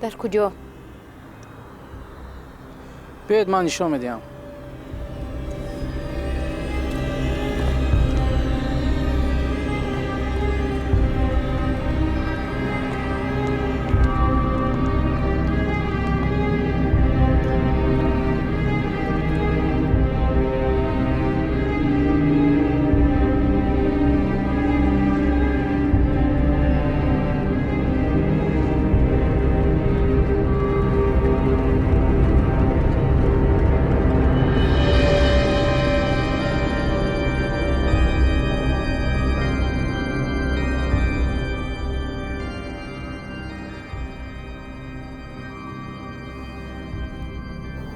در کجا؟ بیاید من نشان میدم.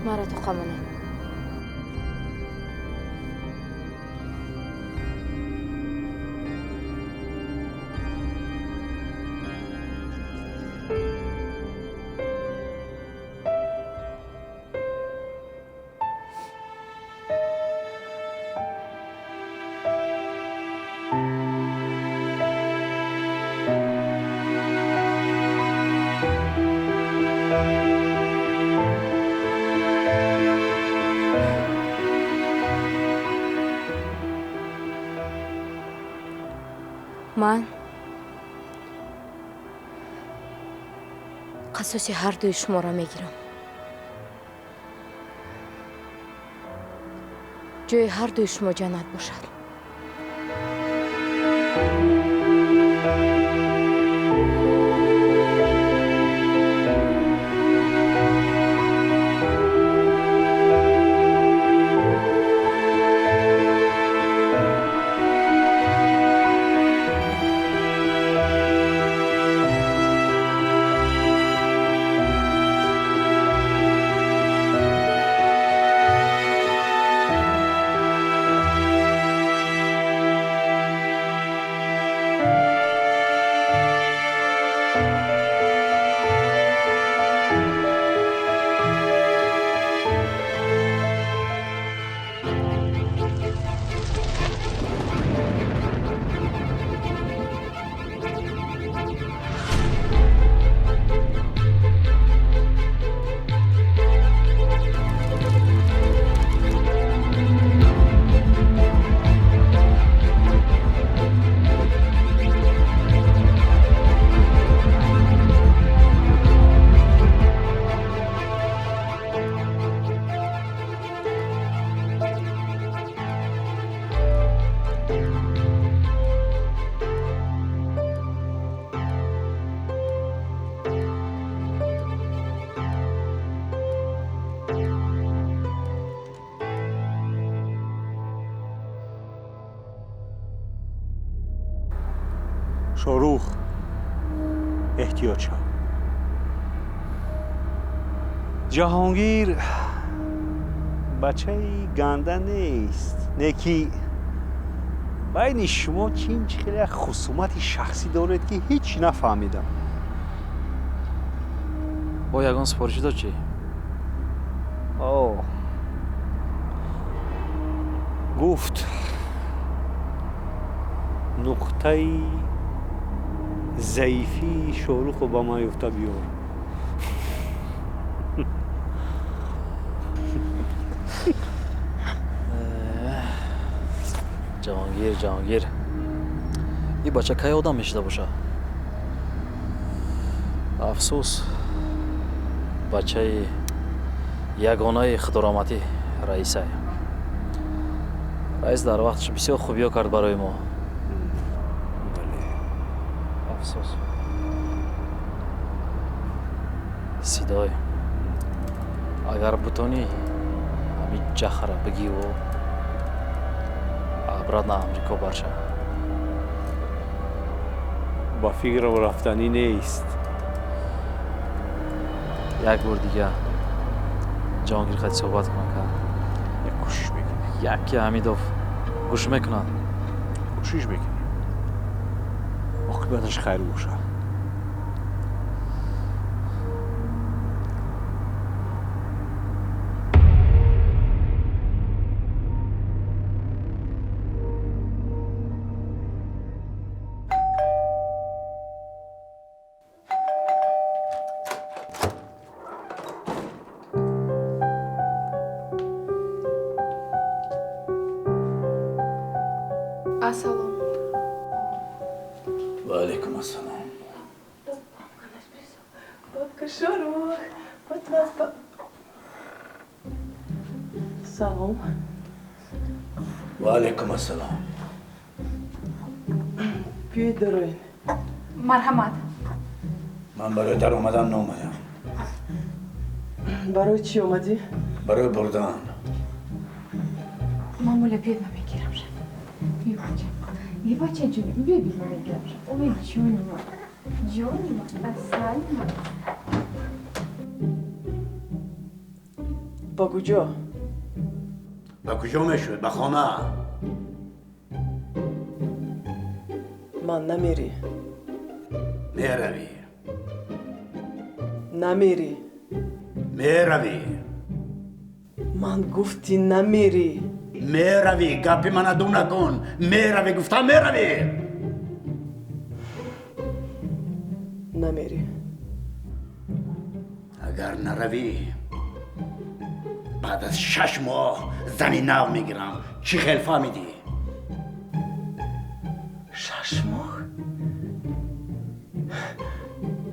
مرا تو خمونه. من قصاص هر دوی شما را میگیرم. جای هر دوی شما جنت باشد. شاروخ احتیاط شو. جهانگیر بچه گنده نیست. نیکی بین شما چین خیلی خصومت شخصی دارد که هیچ نفهمیدم. با یگان سفارشی داد چی؟ گفت نقطه ضعیفی شاروخ رو با من یفته بیار. جهانگیر این بچه که آدم میشده باشه؟ افسوس بچه یگانه خدارامتی رئیسه. رئیس در وقتش بسیار خوبی ها کرد برای ما. افسوس. سیدای اگر بتونی همین جخ را بگی و عبرت نه امریکا برشه. با فکر و رفتنی نیست. یک بار دیگه جهانگیر خیلی صحبت کنن که یک کوشش بکنی. یکی حمیدوف گوش میکنن. کوشش بکنی عاقبتش خیر باشه. Assalom. Va alaykum assalom. Babka Şoruk. Batmaz bab. Salom. Va alaykum assalom. Buyurun. Marhamat. من برای در اومدن نومدم. برای چی اومدی؟ برای بردن. ماموله بیاد من بگیرم شد. یه بچه جونیم بیا من بگیرم شد. اوه جونیم اصلا با کجا؟ با کجا میشود؟ با خانه. من نمیری. میروی. نمیری. میروی. من گفتی نمیری. میروی. گپی من دو نکن. میروی گفتم میروی. نمیری. اگر نروی بعد از 6 ماه زنی نو میگیرم. چی خیل فهمیدی؟ 6 ماه؟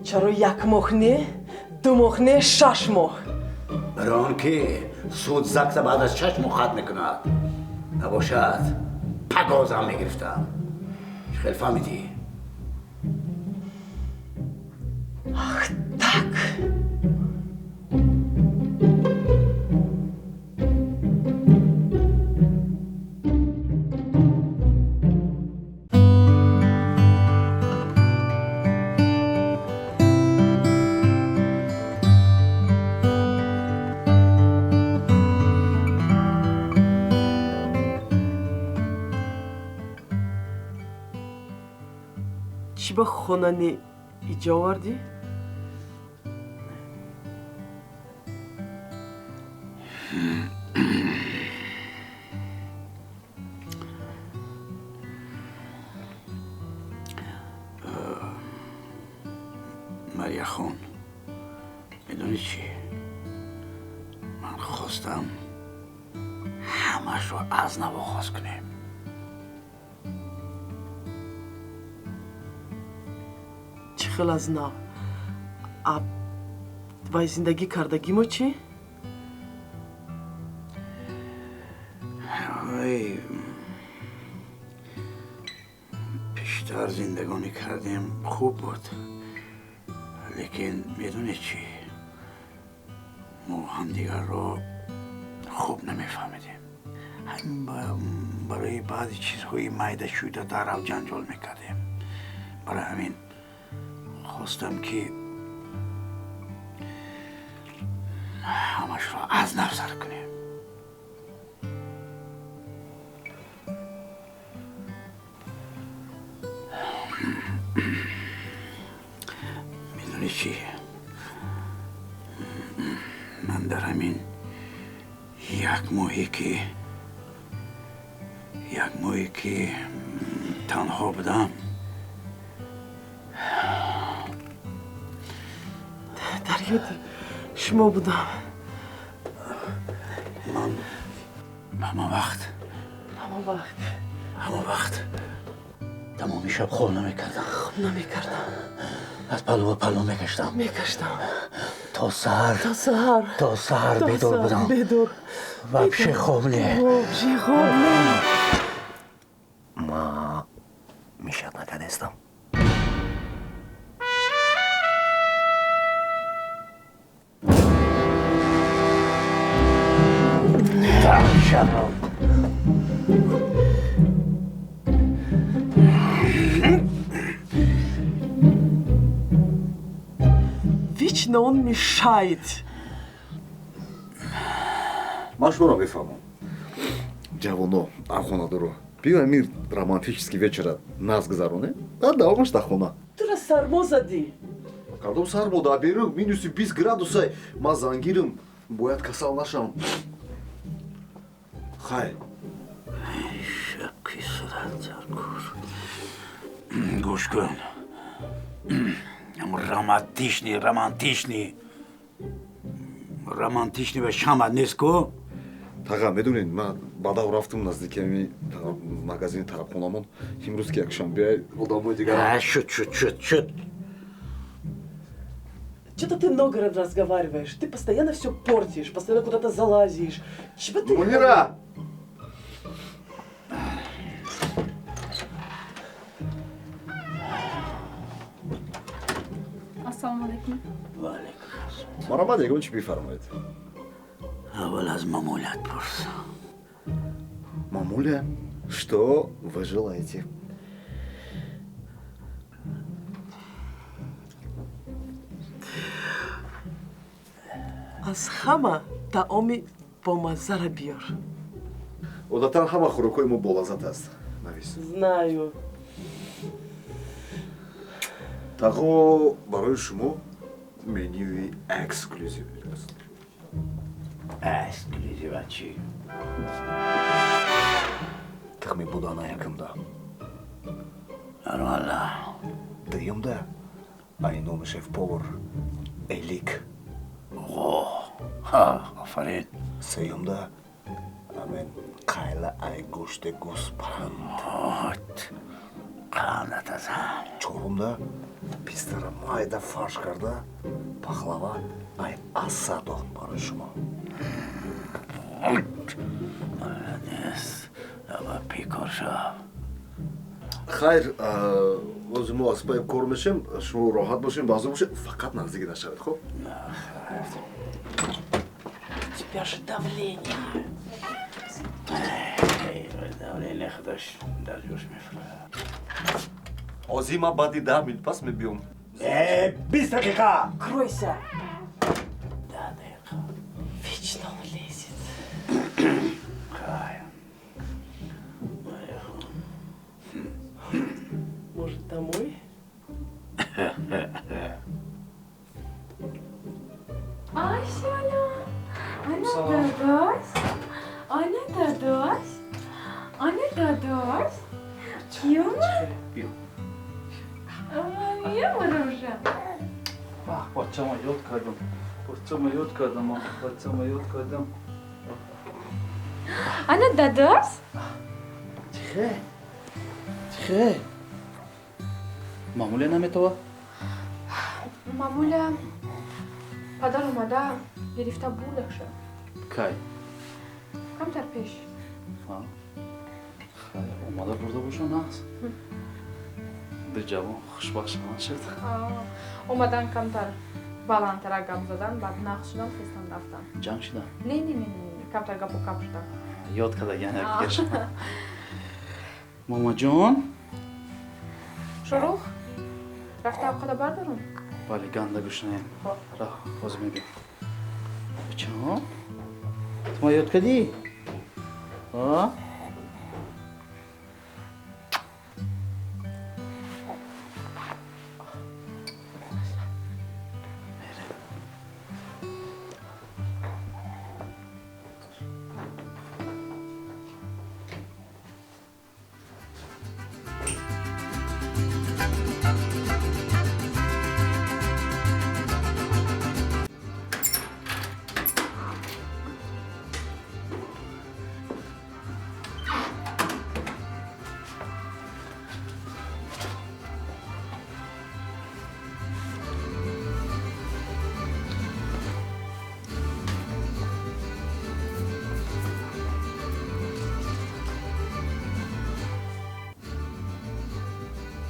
چرا 1 ماه نه؟ 2 ماه نه 6 ماه. برای آنکه سود زکت بعد از 6 ماه ختم میکند. نباشد پگازم میگرفتم. چی خیل فهمیدی؟ Tak. چی با خونانی ایجا آوردی؟ مریا خون میدونی چی؟ من خواستم همش رو از نو آغاز کنیم. چی خیلی از نو؟ وای زندگی کردگی ما چی؟ وای بیشتر زندگانی کردیم خوب بود. لیکن میدونی چی؟ ما هم دیگر رو خوب نمیفهمیدیم. همین برای بعضی چیزهای میده شده در او جنجال میکردیم. برای همین خواستم که همش رو از نو سر کنیم. میدونی چی؟ من در همین 1 ماهی که تنها بودم در یاد شما بودم. من همه وقت تمامی شب خواب نمیکردم. از پلو به پلو میکشتم تا سحر بیدار بودم. وابشه خواب نه. ما میشد نتنستم. شب ویچ نون میشاید. من шуро мефаҳмам. ҷавоно дар хонадоро биёем ин романтический вечера наз гузаронем. баъд давомаш дар хона. тура сармо задӣ. кардом сармо дар берун минуси 20 градуса. ман зангирам. бояд касал нашам. хайр. шабки сурат заркур. гӯш кун. романтичный ва шама нест ку? Taqa میدونین من بعدا رفتم نزدیک می مغازه طرفخونمون امروز که یکشنبه ادامه دیگه Чуть. Что-то ты много разговариваешь. Ты постоянно все портишь, постоянно куда-то залазишь. Чего ты... Мунира! Ассаламу алейкум. مرحبا دیگه چی بفرمایید اول از مامولت پرس. мамуля что вы желаете از همه تعامی با مزه را بیار. عادتا همه خوراکای ما با لذت است نویس Знаю. تقو برای شما менюی اکسکلوزیو است Эксклюзив чі? تخمی بودانا якында Нормально. дыйымда айном шеф-повар элик Ха, афарин. сыйымда амен қайла ай гӯшти гӯспанд От. Қанат азам. чорумда пистара майда фарш карда пахлава ай асадо барои шумо Молодец. Давай пикорша. хайр ози мо аз паи кор мешем шумо роҳат бошем баъзо бошед фақат наздик нашавед хоб У тебя же давление. Давление ходаш. Дальше мифра. ози ма баъди 10 минут пас мебиём 20 дақиқа. Кройся. Да, дақиқа. Вечно он лезет. Кай. Может, домой? Ay سلام. Ana داداش. Ana داداش. Ana داداش. Kiyom? Aman niye vuracağım? Bak bahçama yot kırdım. Bahçama yot kırdım. Ana داداش. Тихе. Мамуля наметова? Мамуля падар омада гирифта будаше. Кай. Камтар пеш. Хайр, омада бурда боша нағз. Bir javon xushbaxtman shud. Омадан камтар баландтара гап задан, баъд нақш шудам, хистам рафтам. Jang shida. Не, камтар гапу гап шудам. Yod qilgan gapiga. Momajon, Шурух, рафта овқата бардорум? bali ganda gushnayam. Ra, hozir megim. Bachon, tuma yod kadi? Ha?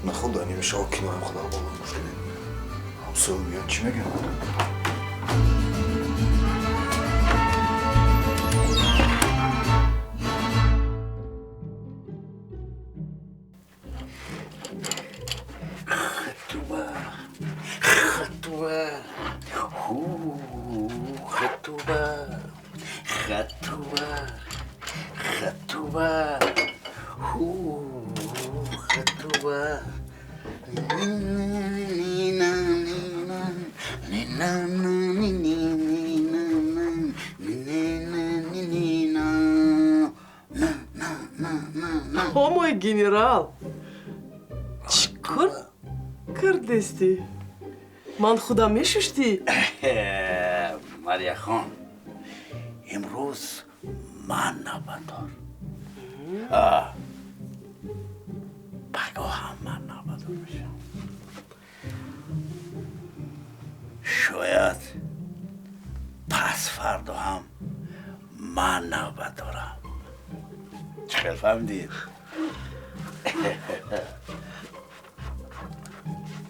نخونده نیمه شاو کنو هم خدا بالا مشکلی همسه بیان چی میگن؟ О, мой генерал! Чикор кардести. Ман худа мешушти? Мария хон, امروز من نوبتدار پگاه هم من نوبتدار میشم شاید پس فردا هم من نوبت دارم چخیل فهمیدید؟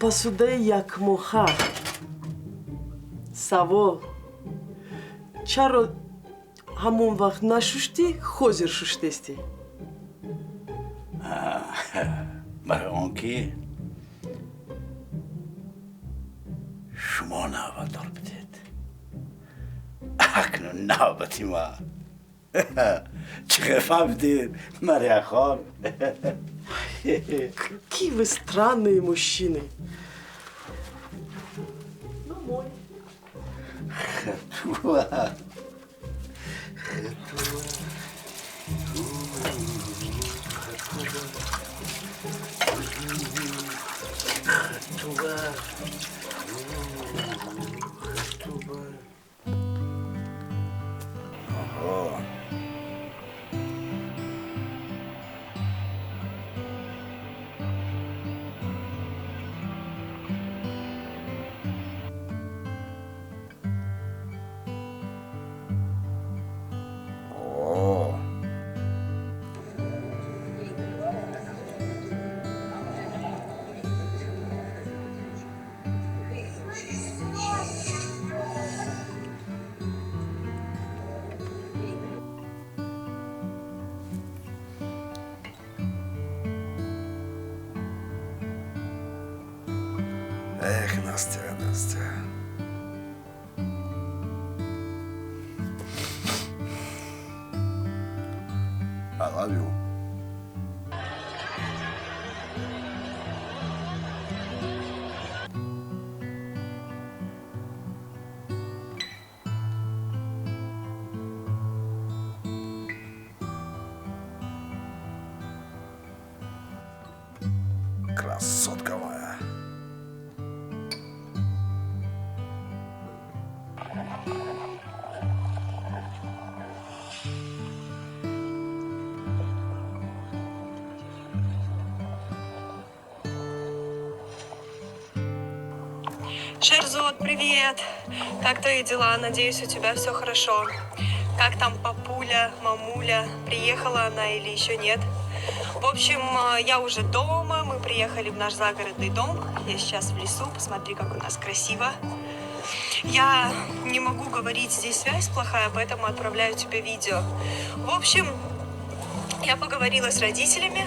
Посуде як моха. Саво. Чаро ҳамон вақт нашуштӣ, ҳозир шуштестӣ? برای اون که شما نوبت دار بدید اکنون نوبتی ما چه فهمیدید مریا خان Какие вы странные мужчины. Домой. Эх, Настя, Настя. I love you. Красотка моя. Шерзот, привет! Как твои дела? Надеюсь, у тебя все хорошо. Как там папуля, мамуля? Приехала она или еще нет? В общем, я уже дома, мы приехали в наш загородный дом. Я сейчас в лесу, посмотри, как у нас красиво. Я не могу говорить, здесь связь плохая, поэтому отправляю тебе видео. В общем, я поговорила с родителями.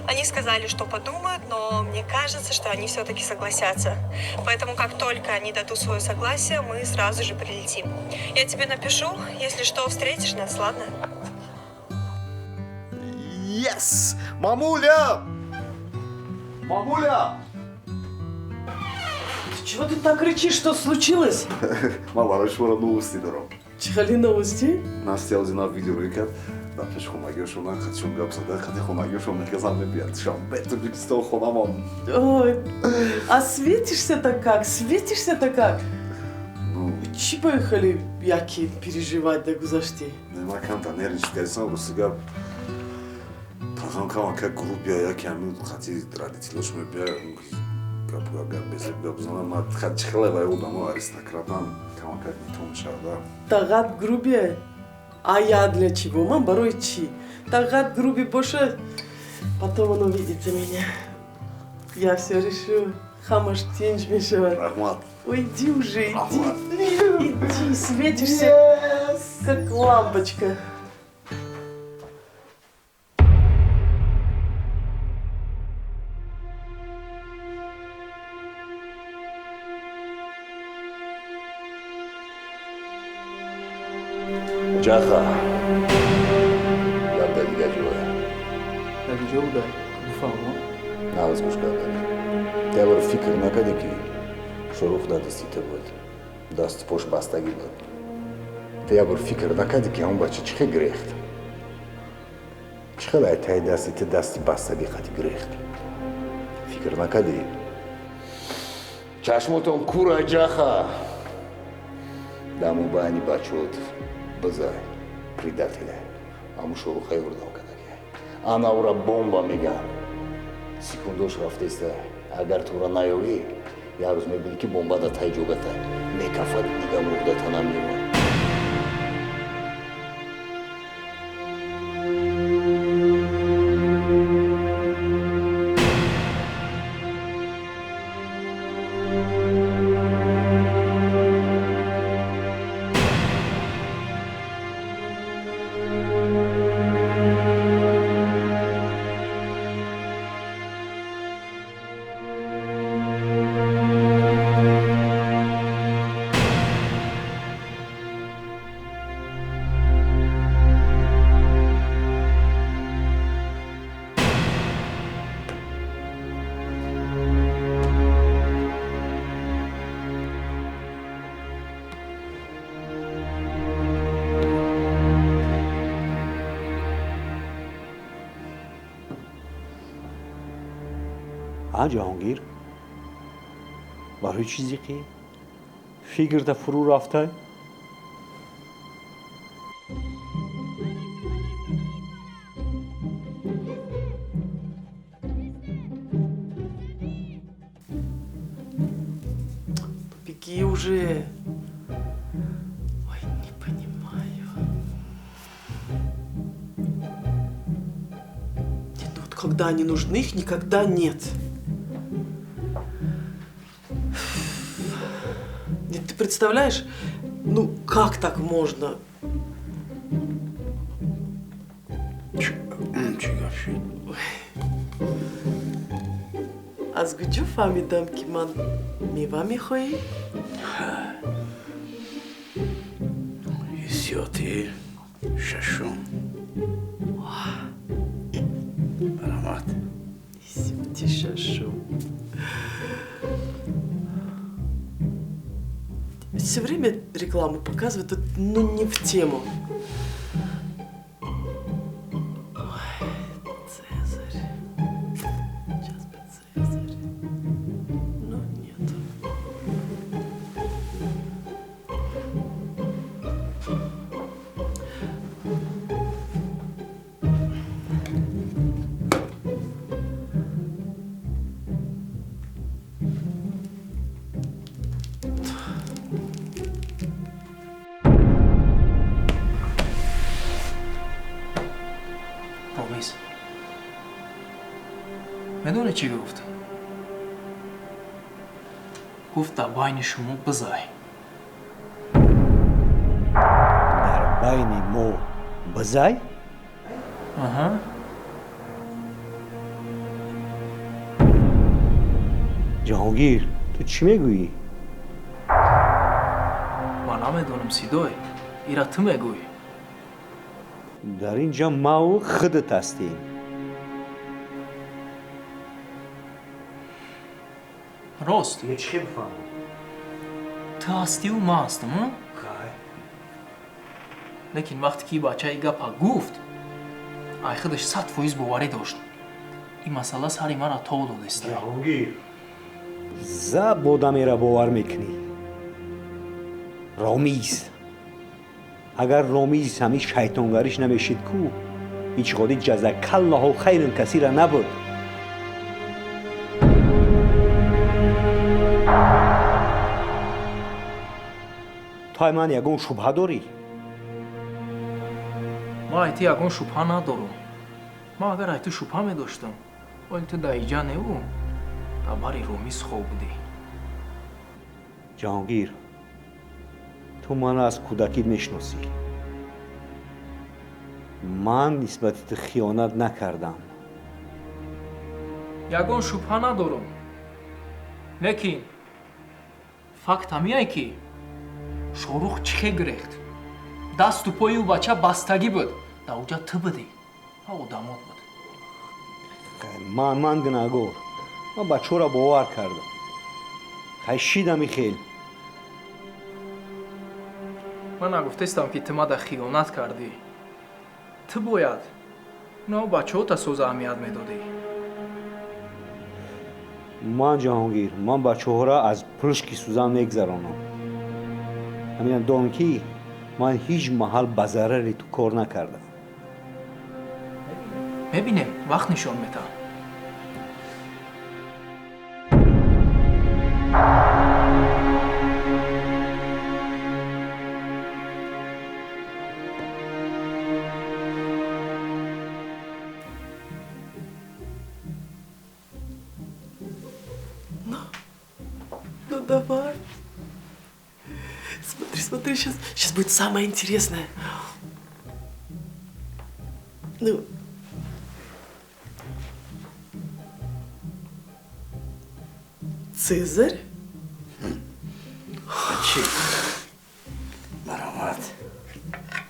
Они сказали, что подумают, но мне кажется, что они все-таки согласятся. Поэтому, как только они дадут свое согласие, мы сразу же прилетим. Я тебе напишу, если что, встретишь нас, ладно? Yes! Мамуля! Мамуля! Чего ты так кричишь? Что случилось? Мама, швора новости дарам. Чихали новости? Настя одна видео рекат. Да, пеш хомагиошона, хачун гапсада, хати хомагиошона казам мебият. Шам бету бикстол хонамон. Ой, а светишься-то как? Светишься-то как? Ну, Чи поехали яки переживать да гузашти? нема канта нервничать, конечно, но сега таган как группа яки ами хати традицийлош мебия габзана ма хати хлева удама аристократан кама как нитон шада. Тагат грубе? А я для чего? Мам, барой чи? Тагат грубе больше. Потом он увидит меня. Я все решу. Хамаш тенж мешает. Рахмат. Ой, иди уже, иди. Иди, светишься, как лампочка. جاخا لابد دیگه جوه نتیجه بوده میفهمم ناز گوش کردن تیابر فکر نکرده که شروع داده سیته بود دست پشت بستگی بود تیابر فکر نکرده که اون بچه چه گریخت چه لای تای دستی دست بستگی خاطی گریخت فکر نکردی چشمتون کورا جاخا دامو بانی بچود بزای предателя. همون شروع خیلی بردم کدکی انا او را بمبا میگم سکندوش رفتیسته اگر تو را نیاری یک روز میبینی که بمبا دا تایجوبته میکفت دیگه مرده تنم میمون جهانگیر برای چیزی که فکرت فرو رفته Беги уже. Ой, не понимаю. Нет, ну вот когда они нужны, их никогда нет. Нет, ты представляешь, ну как так можно? از کجا فهمیدم که من میوه میخوایی؟ حسیاتی ششم برامت حسیاتی ششم Все время рекламу показывают, ну не в тему. رمیز میدونه چی گفت؟ گفت در بین شما بزای. در بین ما بزای؟ آها. جهانگیر تو چی میگویی؟ من نمیدونم سیدای ایرا تو میگویی. در اینجا ما و خودت هستیم. راست یه چی بفهم؟ تو هستی و ما هستم ها؟ لیکن وقتی که بچه ای گپا گفت ای خودش 100% باوری داشت. این مسئله سری مرا تو دادسته. جهانگیر زب آدمی را باور میکنی. رامیز اگر رامیز همی شیطانگریش نمیشید کو هیچ خودی جزاک الله خیر کسی را نبود. تو من یگون شبه داری؟ ما ایتی یگون شبه ندارم. ما اگر ایتی شبه می داشتم ولی تو در اینجا نیو در باری رامیز خوب بودی. جهانگیر تو من از کودکیت میشناسی. من نسبت تو خیانت نکردم. یگون شبه ندارم. لیکن فقط همیه که شاروخ چیه گرفت؟ دست و پای او بچه بستگی بود. در اونجا تو بودی. ها آدمات بود. من گناهگار. من بچه را باور کردم. خشیدم خیلی. من نگفتستم که تو ما در خیانت کردی. تو باید نه بچه ها تا سوز اهمیت میدادی. من جهانگیر من بچه ها را از پلشکی سوزن نگذرانم. همین دانکی من هیچ محل به ضرری تو کار نکردم. ببینیم وقت نشون میده. Ну давай. Смотри, смотри, сейчас будет самое интересное. Ну. Цезарь? Ачи. Марамат.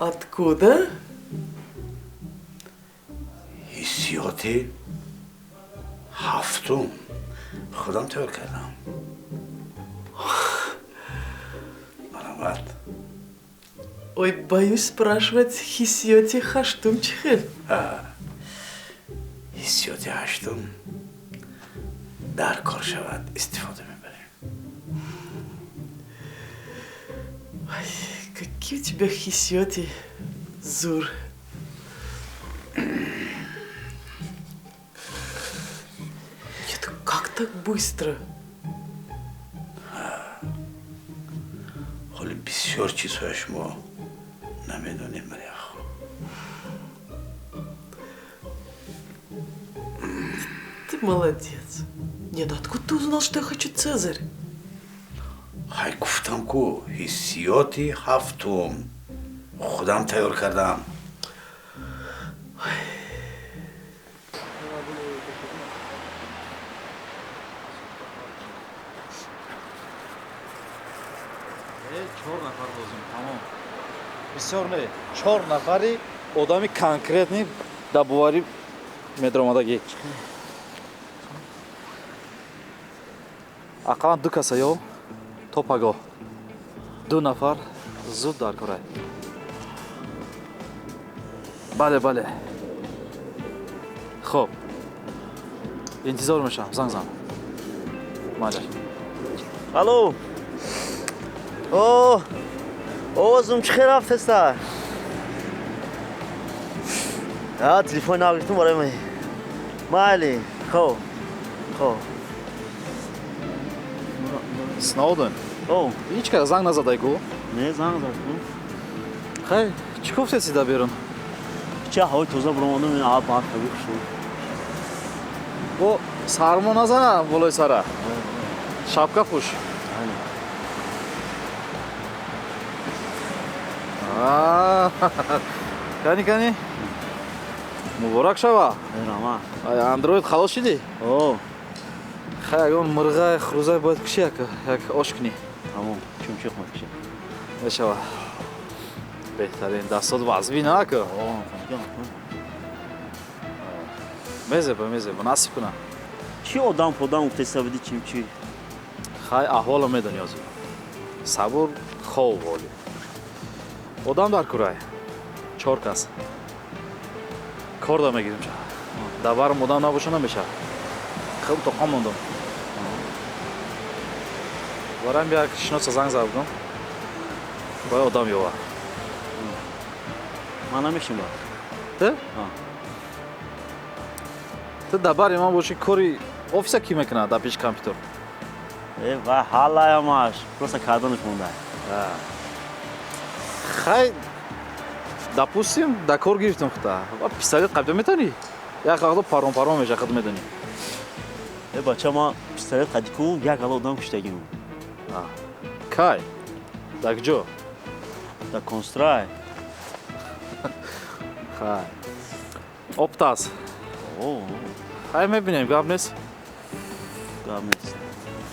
Откуда? حسیاتی هفتم خودم تول کردم مرحمت Ой, боюсь спрашивать хисиоти хаштум чихель. حسیاتی هشتم در کار شود استفاده میبریم. Ой, какие у тебя хисиоти, Зур. Нет, как так быстро? حالا بسیار چیزهایش ما نمیدونیم ولی خب Ты молодец. Нет, откуда ты узнал, что я хочу Цезарь? های گفتم کو حسیاتی هفتم خودم تیار کردم. چهار نفر لازم تمام بسیار نه چهار نفری آدمی конкретний да бувари медромадагӣ ақаллан ду каса ё то пагоҳ ду нафар зуд дар корай бале бале хуб интизор мешавам занг зан майда алло о овозум чӣ хел рафтеста телефон нагирифтум барои ман майли хоб хоб сноуден ҳеҷ кас занг назадайку не занг задку хай чӣ гуфтеси да берун чӣ ҳавои тоза буромода мен а барфаби хушуд бо сармо назана болои сара шапка пӯш кани кани муборак шава андроид халос шидӣ хай ягон мирғаи хурӯзаи бояд куши як ош кунӣ чумчуқ мекуши мешава беҳтарин дастот вазби наку мезеба мезеба насиб кунам чӣ одам подам гуфтеста биди чимчи хай аҳволо медони озӣ сабур хов волӣ одам дар курай чор кас кор да мегирим ша даварам одам набоша намешавад хеле тоқа мондам барам як шиноса занг зад будам бояд одам ёвар ман намешим ба ту дар бари ман бошӣ кори офиса кӣ мекунад дар пеши компютер ва ҳалаямаш просто карданаш монда хай допустим дар кор гирифтем хута пистолет қабда метавонӣ як вақто парон меша худ медонӣ бача ман пистолет қадикум як ала одам куштагим кай дар куҷо дар констрай хай оптас хай мебинем гап нест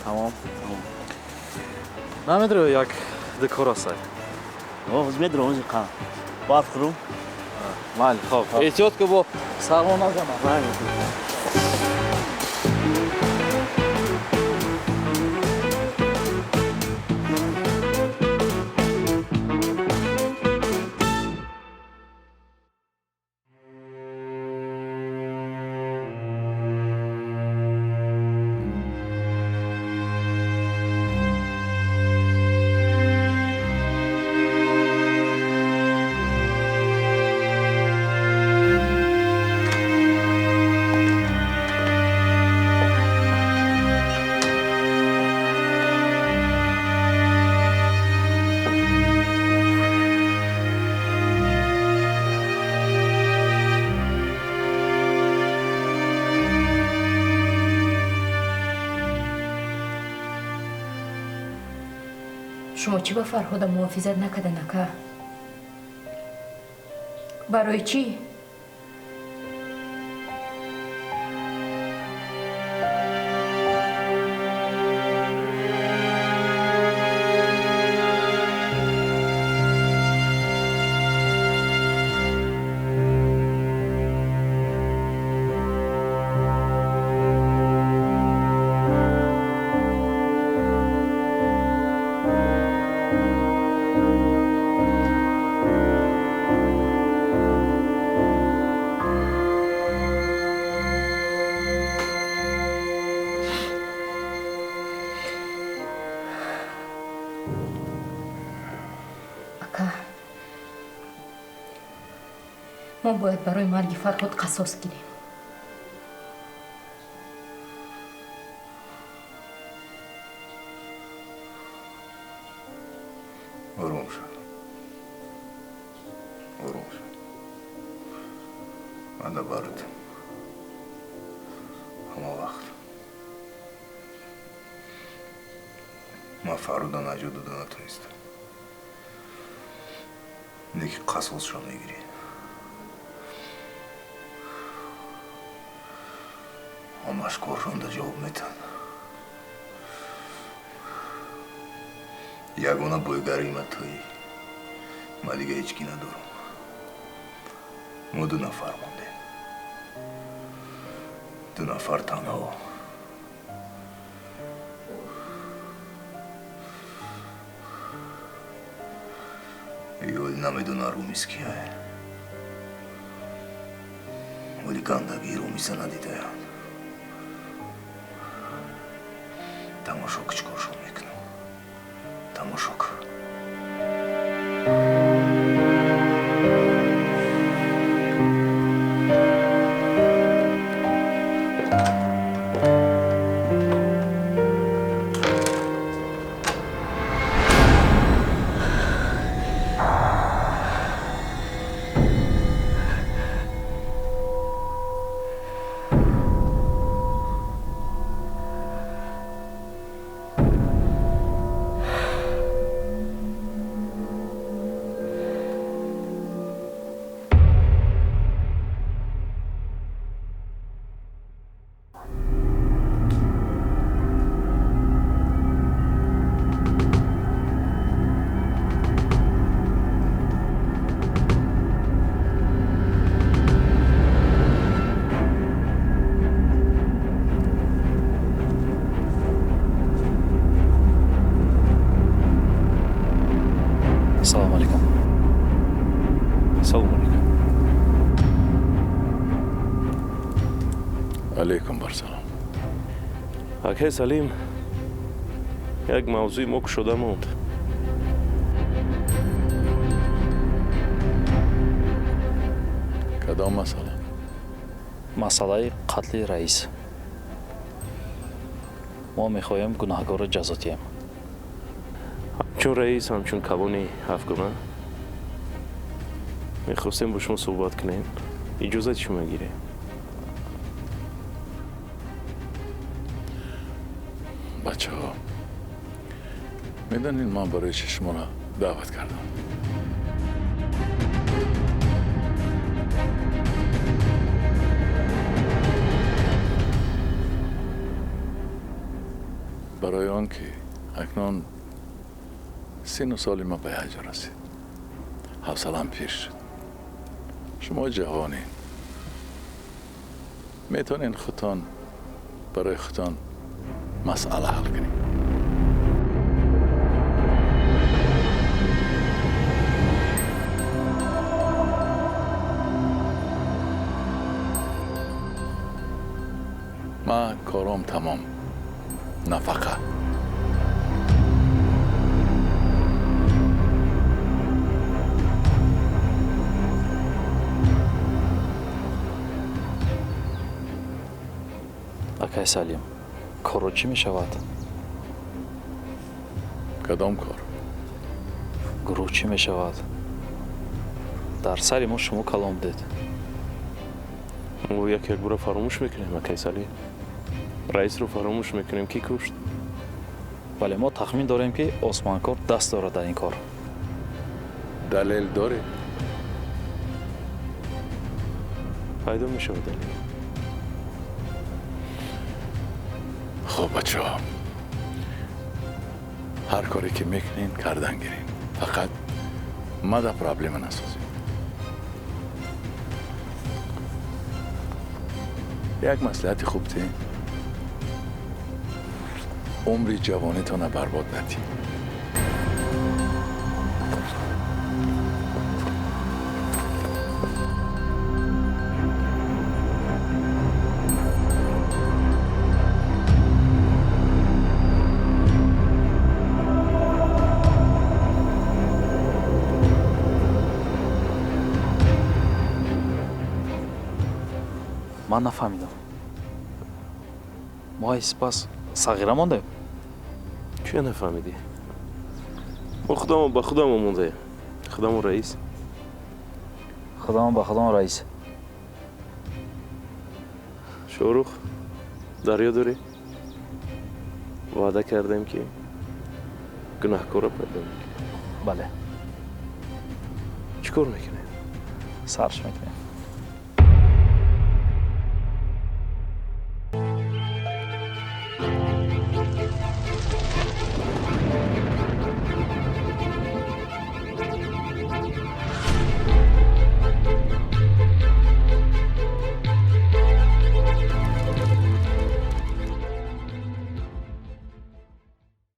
тамом намедроӣ як декор астай медром қа барф хӯрум майли хоб эҳтиёт ку бо сармо назана شما چی با فرهاد محافظت نکردن اکا؟ برای چی؟ ما باید برای مرگ فرهاد قصاص گیریم. آروم شد. آروم شد. من برات همه وقت من فرهاد نجات دادن نتونستم. اینه که قصاصشو میگیری. همش کارشون دا جواب میتن. یگانه بایگریمت تویی. من دیگه هیچکی ندارم. ما 2 نفر مونده. 2 نفر تنها. یول نمیدونه رومیز کیه. ولی گندگی رومیزه ندیده. تماشا که چیکارشون میکنم. تماشا کن. السلام علیکم. سلام علیکم. علیکم بر سلام. اکه سلیم یک موضوع مک شده موند. کدام مسئله؟ مسئله قتل رئیس. ما میخوایم گناهکار را جزا دهیم. چون رئیس همچون کلونی افغانه میخواستیم با شما صحبت کنیم. اجازه شما گیره. بچه ها میدونین من برای چی شما را دعوت کردم؟ برای آن که اکنون 30 سالی ما به حج رسید. حوصله‌ام پیر شد. شما جوانین میتونین خودتان برای خودتان مسئله حل کنین. من کارم تمام. نفقه اکای سلیم کارو چی می شود؟ کدام کار؟ گروه چی می شود؟ در سری ما شما کلام دید. ما یک گروه فراموش میکنیم اکای سلیم. رئیس رو فراموش میکنیم. کی کشت؟ ولی ما تخمین داریم که اسمانکار دست دارد در این کار. دلیل داری؟ پیدا میشه دلیل. خب بچه ها، هر کاری که میکنین کردن گیرین، فقط مدى پرابلم نسازین. یک مصلحت خوب تی عمری جوانیتون برباد ندی. من نفهمیدم. ما پس صغیره مانده؟ چه نفهمیدی؟ ما خودمون با خودمون مونده. خودمون رئیس. خودمون با خودمون رئیس. شاروخ دریا داری؟ وعده کردیم که گناهکار رو پیدا میکنیم. بله. چیکار میکنیم؟ سرش میکنیم.